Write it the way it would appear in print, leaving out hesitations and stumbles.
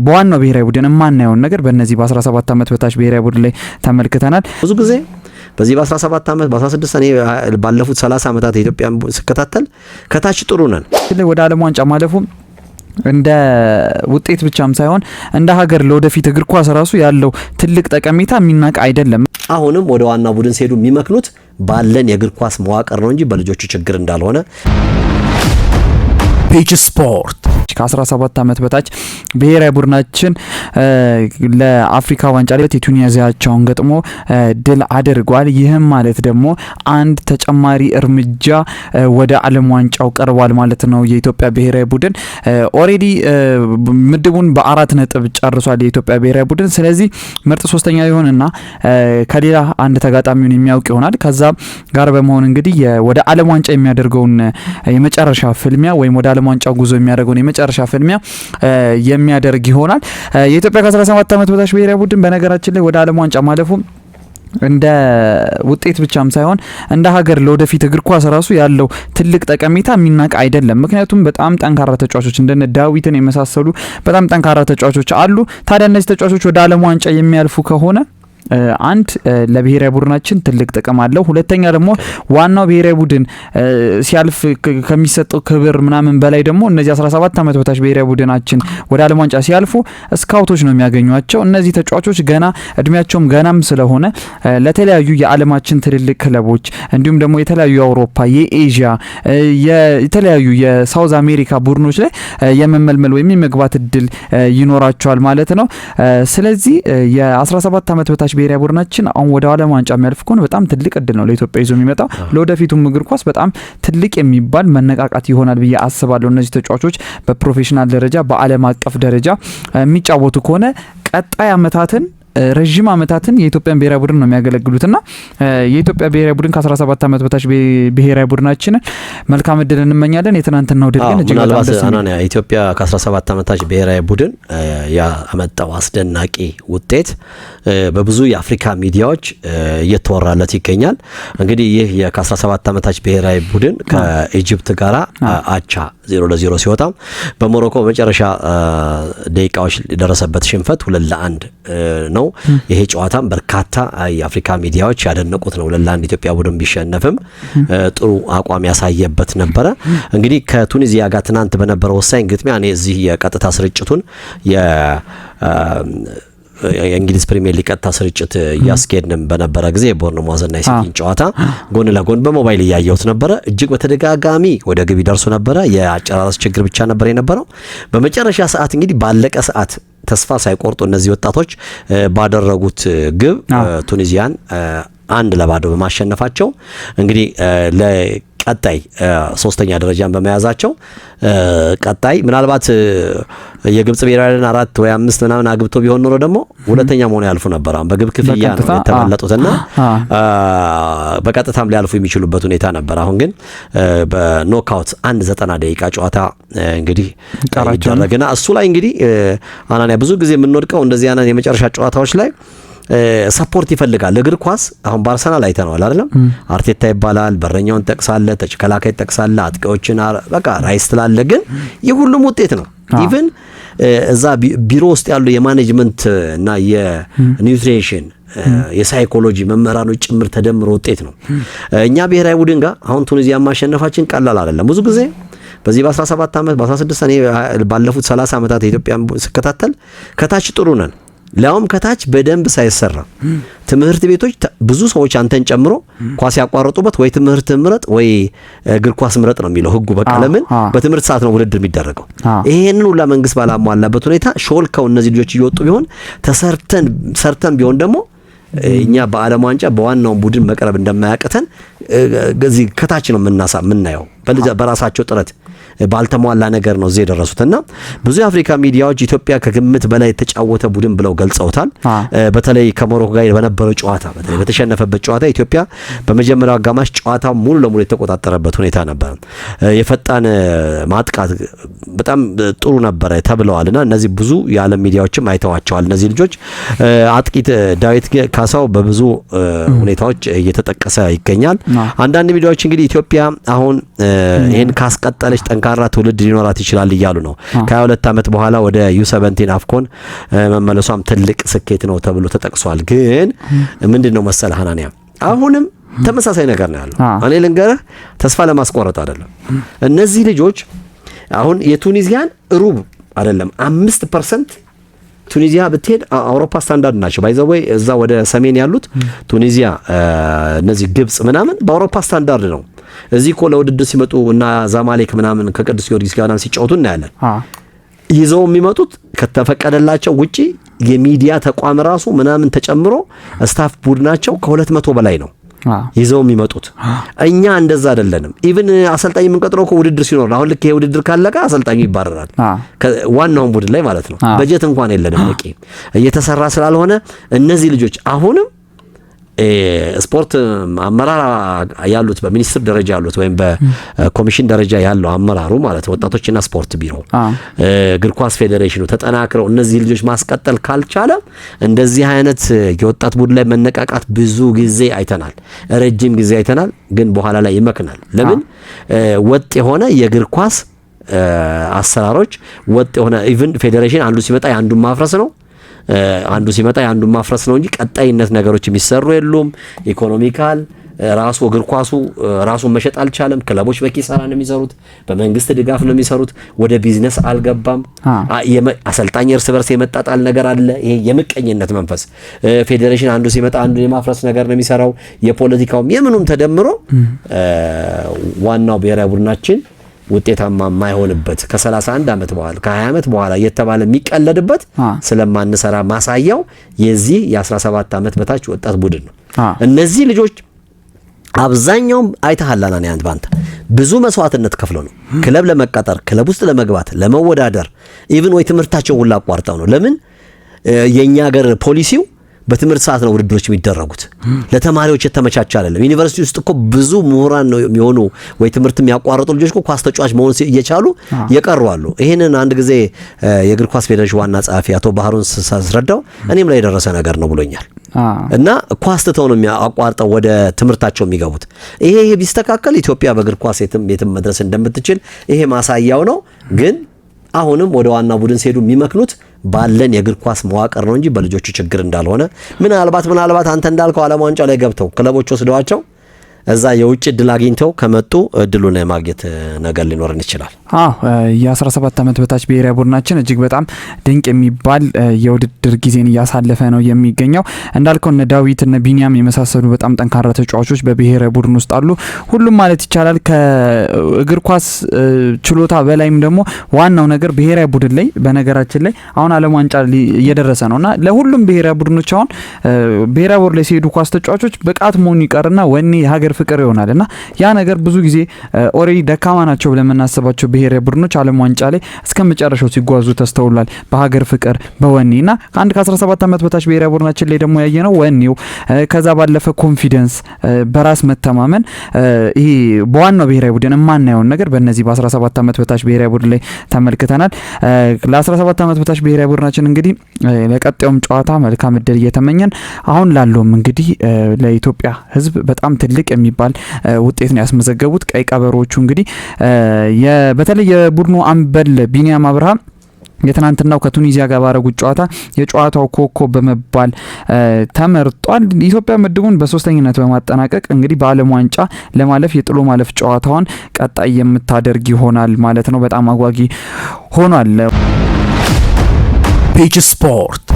በዋናው ብሔራዊ ቡድን ማናየውን ነገር በእነዚህ በ17 ዓመት በታች ብሔራዊ ቡድን ላይ ተመልክተናል። ብዙ ጊዜ በዚህ በ17 ዓመት በ16 እኔ ባለፉት 30 ዓመታት የኢትዮጵያን ስከታተል ከታች ጥሩ ነን። ወደ ዓለም ዋንጫ ማለፉ እንደ ውጤት ብቻም ሳይሆን እንደ ሀገር ለወደፊት እግር ኳስ ራሱ ያለው ትልቅ ጠቀሜታ የሚናቅ አይደለም። አሁንም ወደ ዋና ቡድን ሲሄዱ የሚመክኑት ባለን የእግር ኳስ መዋቅር ነው እንጂ በልጆቹ ችግር እንዳልሆነ ፔጅ ስፖርት ከ17 ዓመት በታች ብሔራዊ ቡድናችን ለአፍሪካ ዋንጫ ላይ የቱኒዚያቸውን ገጥሞ ድል አድርጓል። ይህም ማለት ደግሞ አንድ ተጨማሪ እርምጃ ወደ ዓለም ዋንጫው ቀርቧል ማለት ነው። የኢትዮጵያ ብሔራዊ ቡድን ኦሬዲ ምድቡን በ4 ነጥብ ጨርሷል የኢትዮጵያ ብሔራዊ ቡድን። ስለዚህ ምርጥ ሶስተኛ ይሆንና ከሌላ አንድ ተጋጣሚውን የሚያውቅ ይሆናል። ከዛ ጋር በመሆን እንግዲህ ወደ ዓለም ዋንጫ የሚያደርገውን የመጨረሻ ፍልሚያ ወይም ወደ ዓለም ዋንጫው ጉዞ የሚያደርገውን የመጨረሻ ፍልሚያ የሚያደርግ ይሆናል። የኢትዮጵያ ከ17 ዓመት በታች ብሔራዊ ቡድን በነገራችን ላይ ወደ ዓለም ዋንጫ ማለፉ እንደ ውጤት ብቻም ሳይሆን እንደ ሀገር ለወደፊት እግር ኳስ ራሱ ያለው ትልቅ ጠቀሜታ የሚናቅ አይደለም። ምክንያቱም በጣም ጠንካራ ተጫዋቾች እንደነ ዳዊትን የመሳሰሉ በጣም ጠንካራ ተጫዋቾች አሉ። ታዲያ እነዚህ ተጫዋቾች ወደ ዓለም ዋንጫ የሚያልፉ ከሆነ አንድ ለብሔራዊ ቡድናችን ትልቅ ጥቅም አለው። ሁለተኛ ደግሞ ዋናው ብሔራዊ ቡድን ሲያልፍ ከሚሰጠው ክብር ምናምን በላይ ደግሞ እነዚህ 17 ዓመት በታች ብሔራዊ ቡድናችን ወደ ዓለም ዋንጫ ሲያልፉ ስካውቶች ነው የሚያገኙቸው። እነዚህ ተጫዋቾች ገና እድሜያቸውም ገናም ስለሆነ ለተለያዩ የዓለማችን ትልልቅ ክለቦች እንዲሁም ደግሞ የተለያዩ የአውሮፓ፣ የኤዥያ፣ የተለያዩ የሳውዝ አሜሪካ ቡድኖች ላይ የመመልመል ወይም የመግባት እድል ይኖራቸዋል ማለት ነው። ስለዚህ የ17 ዓመት በታች ብሔራዊ ቡድናችን አሁን ወደ ዓለም ዋንጫ የሚያልፍ ከሆነ በጣም ትልቅ እድል ነው ለኢትዮጵያ ይዞ የሚመጣው። ለወደፊቱም እግር ኳስ በጣም ትልቅ የሚባል መነቃቃት ይሆናል ብዬ አስባለሁ። እነዚህ ተጫዋቾች በፕሮፌሽናል ደረጃ በዓለም አቀፍ ደረጃ የሚጫወቱ ከሆነ ቀጣይ ዓመታትን ረጅም ዓመታትን የኢትዮጵያን ብሔራዊ ቡድን ነው የሚያገለግሉትና የኢትዮጵያ ብሔራዊ ቡድን ከ17 ዓመት በታች ብሔራዊ ቡድናችን መልካም እድል እንመኛለን። የትናንትናው ድል ግን እጅግ በጣም ደስ ይላል። ኢትዮጵያ ከ17 ዓመታች ብሔራዊ ቡድን ያመጣው አስደናቂ ውጤት በብዙ የአፍሪካ ሚዲያዎች እየተወራለት ይገኛል። እንግዲህ ይህ ከ17 ዓመታች ብሔራዊ ቡድን ከኢጅፕት ጋራ አቻ 0-0 ሲወጣ በሞሮኮ መጨረሻ ደቂቃዎች የደረሰበት ሽንፈት 2-1 ነው። ይሄ ጨዋታም በርካታ የአፍሪካ ሚዲያዎች ያደነቁት ነው። 2-1 ኢትዮጵያ ቡድን ቢሸነፍም ጥሩ አቋም ያሳየበት ነበረ። እንግዲህ ከቱኒዚያ ጋር ትናንት በነበረው ወሳኝ ግጥሚያ እኔ እዚህ የቀጥታ ስርጭቱን የእንግሊዝ ፕሪሚየር ሊግ ቀጥታ ስርጭት እያስኬድንም በነበረ ጊዜ ቦርንማውዝና የሲቲን ጨዋታ ጎን ለጎን በሞባይል እያየሁት ነበረ። እጅግ በተደጋጋሚ ወደ ግብ ይደርሱ ነበረ። የአጨራረስ ችግር ብቻ ነበር የነበረው። በመጨረሻ ሰዓት እንግዲህ ባለቀ ሰዓት ተስፋ ሳይቆርጡ እነዚህ ወጣቶች ባደረጉት ግብ ቱኒዚያን 1-0 በማሸነፋቸው እንግዲህ ለቀጣይ ሶስተኛ ደረጃን በመያዛቸው ቀጣይ ምናልባት የግብጽ ብሔራዊን 4 ወይ 5 ምናምን አግብቶ ቢሆን ኖሮ ደግሞ ሁለተኛ መሆን ያልፉ ነበር። አሁን በግብ ክፍያ ነው የተመለጡትና በቀጥታም ሊያልፉ የሚችሉበት ሁኔታ ነበር። አሁን ግን በኖክአውት 90 ደቂቃ ጨዋታ እንግዲህ ይደረግና እሱ ላይ እንግዲህ አናንያ ብዙ ጊዜ የምንወድቀው እንደዚህ አይነት የመጨረሻ ጨዋታዎች ላይ ሰፖርት ይፈልጋል። እግር ኳስ አሁን ባርሰናል አይተነዋል አይደለም? አርቴታ ይባላል፣ በረኛውን ጠቅሳለ፣ ተከላካይ ጠቅሳለ፣ አጥቂዎችን በቃ ራይስ ትላለ። ግን የሁሉም ውጤት ነው። ኢቭን እዛ ቢሮ ውስጥ ያሉ የማኔጅመንት እና የኒውትሪሽን የሳይኮሎጂ መመራኖች ጭምር ተደምሮ ውጤት ነው። እኛ ብሔራዊ ቡድን ጋር አሁን ቱኒዚያ ማሸነፋችን ቀላል አይደለም። ብዙ ጊዜ በዚህ በ17 ዓመት በ16 እኔ ባለፉት 30 ዓመታት የኢትዮጵያን ስከታተል ከታች ጥሩ ነን። ሊያውም ከታች በደንብ ሳይሰራ ትምህርት ቤቶች ብዙ ሰዎች አንተን ጨምሮ ኳስ ያቋረጡበት ወይ ትምህርት ምረጥ ወይ እግር ኳስ ምረጥ ነው የሚለው ህጉ። በቃ ለምን በትምህርት ሰዓት ነው ውድድር የሚደረገው። ይሄንን ሁሉ መንግስት ባላሟላበት ሁኔታ ሾልከው እነዚህ ልጆች እየወጡ ቢሆን ሰርተን ቢሆን ደግሞ እኛ በዓለም ዋንጫ በዋናው ቡድን መቅረብ እንደማያቀተን እዚህ ከታች ነው የምናየው። በራሳቸው ጥረት ባልተሟላ ነገር ነው እዚህ የደረሱትና ብዙ የአፍሪካ ሚዲያዎች ኢትዮጵያ ከግምት በላይ የተጫወተ ቡድን ብለው ገልጸውታል። በተለይ ከሞሮኮ ጋር በነበረው ጨዋታ በተለይ በተሸነፈበት ጨዋታ ኢትዮጵያ በመጀመሪያው አጋማሽ ጨዋታው ሙሉ ለሙሉ የተቆጣጠረበት ሁኔታ ነበር። የፈጣን ማጥቃት በጣም ጥሩ ነበር ተብለዋልና እነዚህ ብዙ የዓለም ሚዲያዎችም አይተዋቸዋል። እነዚህ ልጆች አጥቂት ዳዊት ካሳው በብዙ ሁኔታዎች እየተጠቀሰ ይገኛል። አንዳንድ ሚዲያዎች እንግዲህ ኢትዮጵያ አሁን ይሄን ካስቀጠለች ጠንካራ ትውልድ ሊኖራት ይችላል እያሉ ነው። ከ22 ዓመት በኋላ ወደ ዩ17 አፍኮን መመለሷም ትልቅ ስኬት ነው ተብሎ ተጠቅሷል። ግን ምንድነው መሰለ ሐናንያ አሁንም ተመሳሳይ ነገር ነው ያለው። እኔ ልንገርህ ተስፋ ለማስቆረጥ አይደለም። እነዚህ ልጆች አሁን የቱኒዚያን ሩብ አይደለም 5% ቱኒዚያ ብትሄድ አውሮፓ ስታንዳርድ ናቸው። ባይዘው ወይ እዛ ወደ ሰሜን ያሉት ቱኒዚያ እነዚህ ግብጽ ምናምን በአውሮፓ ስታንዳርድ ነው። እዚህ እኮ ለውድድር ሲመጡ እና ዛማሌክ ምናምን ከቅዱስ ጊዮርጊስ ጋር ሲጫወቱ እናያለን። ይዘው የሚመጡት ከተፈቀደላቸው ውጪ የሚዲያ ተቋም ራሱ ምናምን ተጨምሮ ስታፍ ቡድናቸው ከ200 በላይ ነው ይዘው የሚመጡት። እኛ እንደዛ አይደለንም። ኢቭን አሰልጣኝ የምንቀጥረው እኮ ውድድር ሲኖር አሁን ልክ ይሄ ውድድር ካለቀ አሰልጣኙ ይባረራል ዋናውን ቡድን ላይ ማለት ነው። በጀት እንኳን የለንም በቂ እየተሰራ ስላልሆነ እነዚህ ልጆች አሁንም ስፖርት አመራር ያሉት በሚኒስትር ደረጃ ያሉት ወይም በኮሚሽን ደረጃ ያለው አመራሩ ማለት ወጣቶችና ስፖርት ቢሮ እግር ኳስ ፌዴሬሽኑ ተጠናክረው እነዚህ ልጆች ማስቀጠል ካልቻለ እንደዚህ አይነት የወጣት ቡድን ላይ መነቃቃት ብዙ ጊዜ አይተናል፣ ረጅም ጊዜ አይተናል። ግን በኋላ ላይ ይመክናል። ለምን ወጥ የሆነ የእግር ኳስ አሰራሮች ወጥ የሆነ ኢቭን ፌዴሬሽን አንዱ ሲመጣ አንዱን ማፍረስ ነው አንዱ ሲመጣ አንዱ ማፍረስ ነው እንጂ ቀጣይነት ነገሮች የሚሰሩ የሉም። ኢኮኖሚካል ራሱ እግር ኳሱ ራሱን መሸጥ አልቻለም። ክለቦች በኪሳራ ነው የሚሰሩት፣ በመንግስት ድጋፍ ነው የሚሰሩት፣ ወደ ቢዝነስ አልገባም። አሰልጣኝ እርስ በርስ የመጣጣል ነገር አለ። ይሄ የምቀኝነት መንፈስ ፌዴሬሽን አንዱ ሲመጣ አንዱን የማፍረስ ነገር ነው የሚሰራው። የፖለቲካውም የምኑም ተደምሮ ዋናው ብሔራዊ ቡድናችን ውጤታማ የማይሆንበት ከ31 ዓመት በኋላ ከ20 ዓመት በኋላ እየተባለ የሚቀለድበት ስለማንሰራ ማሳያው የዚህ የ17 ዓመት በታች ወጣት ቡድን ነው። እነዚህ ልጆች አብዛኛው አይተሃላና ነው ባንተ ብዙ መስዋዕትነት ከፍለው ነው ክለብ ለመቀጠር ክለብ ውስጥ ለመግባት ለመወዳደር ኢቭን ወይ ትምህርታቸው ሁሉ አቋርጠው ነው። ለምን የኛ ሀገር ፖሊሲው በትምህርት ሰዓት ነው ውድድሮች የሚደረጉት። ለተማሪዎች የተመቻቸ አይደለም። ዩኒቨርሲቲ ውስጥ እኮ ብዙ ምሁራን ነው የሚሆኑ ወይ ትምህርት የሚያቋርጡ ልጆች እኮ ኳስ ተጫዋች መሆን እየቻሉ የቀሩ አሉ። ይሄንን አንድ ጊዜ የእግር ኳስ ፌዴሬሽን ዋና ጸሐፊ አቶ ባህሩን ሳስረዳው እኔም ላይ የደረሰ ነገር ነው ብሎኛል። እና ኳስ ተተው ነው የሚያቋርጠው ወደ ትምህርታቸው የሚገቡት። ይሄ ቢስተካከል ኢትዮጵያ በእግር ኳስ የትም መድረስ እንደምትችል ይሄ ማሳያው ነው። ግን አሁንም ወደ ዋና ቡድን ሲሄዱ የሚመክኑት ባለን የእግር ኳስ መዋቅር ነው እንጂ በልጆቹ ችግር እንዳልሆነ ምናልባት አንተ እንዳልከው ዓለም ዋንጫ ላይ ገብተው ክለቦች ወስደዋቸው እዛ የውጭ እድል አግኝተው ከመጡ እድሉን የማግኘት ነገር ሊኖርን ይችላል። የ17 ዓመት በታች ብሔራዊ ቡድናችን እጅግ በጣም ድንቅ የሚባል የውድድር ጊዜን እያሳለፈ ነው የሚገኘው። እንዳልከው እነ ዳዊት እነ ቢኒያም የመሳሰሉ በጣም ጠንካራ ተጫዋቾች በብሔራዊ ቡድን ውስጥ አሉ። ሁሉም ማለት ይቻላል ከእግር ኳስ ችሎታ በላይም ደግሞ ዋናው ነገር ብሔራዊ ቡድን ላይ በነገራችን ላይ አሁን ዓለም ዋንጫ እየደረሰ ነውና ለሁሉም ብሔራዊ ቡድኖች አሁን ብሔራዊ ቡድን ላይ ሲሄዱ ኳስ ተጫዋቾች ብቃት መሆኑ ይቀርና ወኔ ሀገር ፍቅር ይሆናልና ያ ነገር ብዙ ጊዜ ኦሬዲ ደካማ ናቸው ብለን የምናስባቸው ብሔራዊ ቡድኖች ዓለም ዋንጫ ላይ እስከ መጨረሻው ሲጓዙ ተስተውሏል። በሀገር ፍቅር በወኔና ከ17 ዓመት በታች ብሔራዊ ቡድናችን ላይ ደግሞ ያየነው ወኔው ከዛ ባለፈ ኮንፊደንስ በራስ መተማመን ይሄ በዋናው ብሔራዊ ቡድን የማናየውን ነገር በእነዚህ በ17 ዓመት በታች ብሔራዊ ቡድን ላይ ተመልክተናል። ለ17 ዓመት በታች ብሔራዊ ቡድናችን እንግዲህ ለቀጣዩም ጨዋታ መልካም እድል እየተመኘን አሁን ላለውም እንግዲህ ለኢትዮጵያ ሕዝብ በጣም ትልቅ የሚባል ውጤት ነው ያስመዘገቡት ቀይ ቀበሮቹ። እንግዲህ በተለይ የቡድኑ አምበል ቢኒያም አብርሃም የትናንትናው ከቱኒዚያ ጋር ባረጉት ጨዋታ የጨዋታው ኮከብ በመባል ተመርጧል። ኢትዮጵያ ምድቡን በሶስተኝነት በማጠናቀቅ እንግዲህ በዓለም ዋንጫ ለማለፍ የጥሎ ማለፍ ጨዋታውን ቀጣይ የምታደርግ ይሆናል ማለት ነው። በጣም አጓጊ ሆኗል። ፔጅ ስፖርት